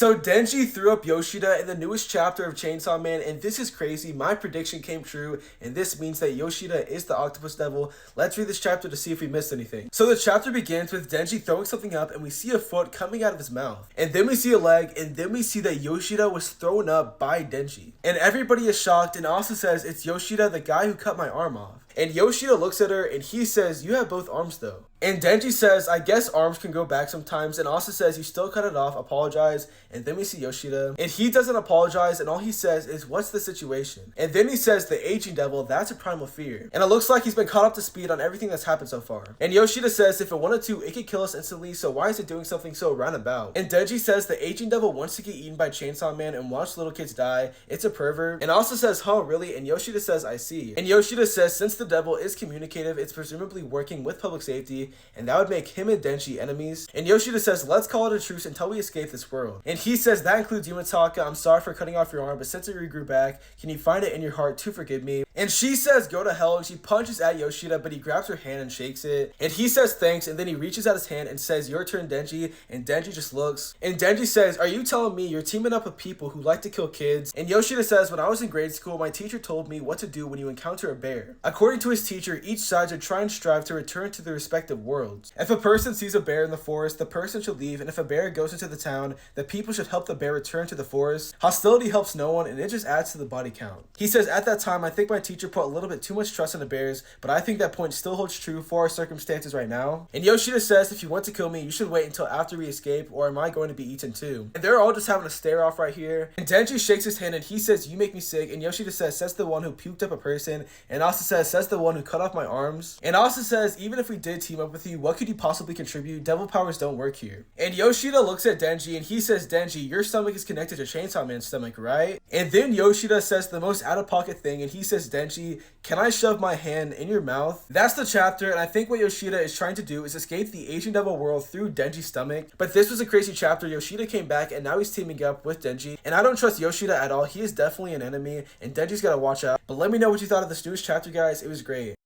So Denji threw up Yoshida in the newest chapter of Chainsaw Man, and this is crazy. My prediction came true, and this means that Yoshida is the octopus devil. Let's read this chapter to see if we missed anything. So the chapter begins with Denji throwing something up, and we see a foot coming out of his mouth. And then we see a leg, and then we see that Yoshida was thrown up by Denji. And everybody is shocked, and Asa says, "It's Yoshida, the guy who cut my arm off." And Yoshida looks at her, and he says, "You have both arms though." And Denji says, "I guess arms can go back sometimes." And Asa says, "You still cut it off, apologize." And then we see Yoshida, and he doesn't apologize, and all he says is, "What's the situation?" And then he says, "The aging devil, that's a primal fear." And it looks like he's been caught up to speed on everything that's happened so far. And Yoshida says, "If it wanted to, it could kill us instantly, so why is it doing something so roundabout?" And Denji says, "The aging devil wants to get eaten by Chainsaw Man and watch little kids die. It's a pervert." And Asa says, "Huh, really?" And Yoshida says, "I see." And Yoshida says, since the devil is communicative, it's presumably working with public safety, and that would make him and Denji enemies. And Yoshida says, "Let's call it a truce until we escape this world." And he says, "That includes you, Mitaka. I'm sorry for cutting off your arm, but since it regrew back, can you find it in your heart to forgive me?" And she says, "Go to hell," and she punches at Yoshida, but he grabs her hand and shakes it. And he says thanks, and then he reaches out his hand and says, "Your turn, Denji." And Denji just looks. And Denji says, "Are you telling me you're teaming up with people who like to kill kids?" And Yoshida says, "When I was in grade school, my teacher told me what to do when you encounter a bear. According to his teacher, each side should try and strive to return to their respective worlds. If a person sees a bear in the forest, the person should leave, and if a bear goes into the town, the people should help the bear return to the forest. Hostility helps no one, and it just adds to the body count." He says, "At that time, I think my teacher put a little bit too much trust in the bears, but I think that point still holds true for our circumstances right now." And Yoshida says, "If you want to kill me, you should wait until after we escape, or am I going to be eaten too?" And they're all just having a stare off right here. And Denji shakes his hand, and he says, "You make me sick." And Yoshida says, "Says the one who puked up a person." And Asa says, "Says the one who cut off my arms." And Asa says, "Even if we did team up with you, what could you possibly contribute? Devil powers don't work here." And Yoshida looks at Denji, and he says, "Denji, your stomach is connected to Chainsaw Man's stomach, right?" And then Yoshida says the most out-of-pocket thing, and he says, "Denji, can I shove my hand in your mouth?" That's the chapter, and I think what Yoshida is trying to do is escape the Asian devil world through Denji's stomach. But this was a crazy chapter. Yoshida came back, and now he's teaming up with Denji. And I don't trust Yoshida at all. He is definitely an enemy, and Denji's gotta watch out. But let me know what you thought of this newest chapter, guys. It was great.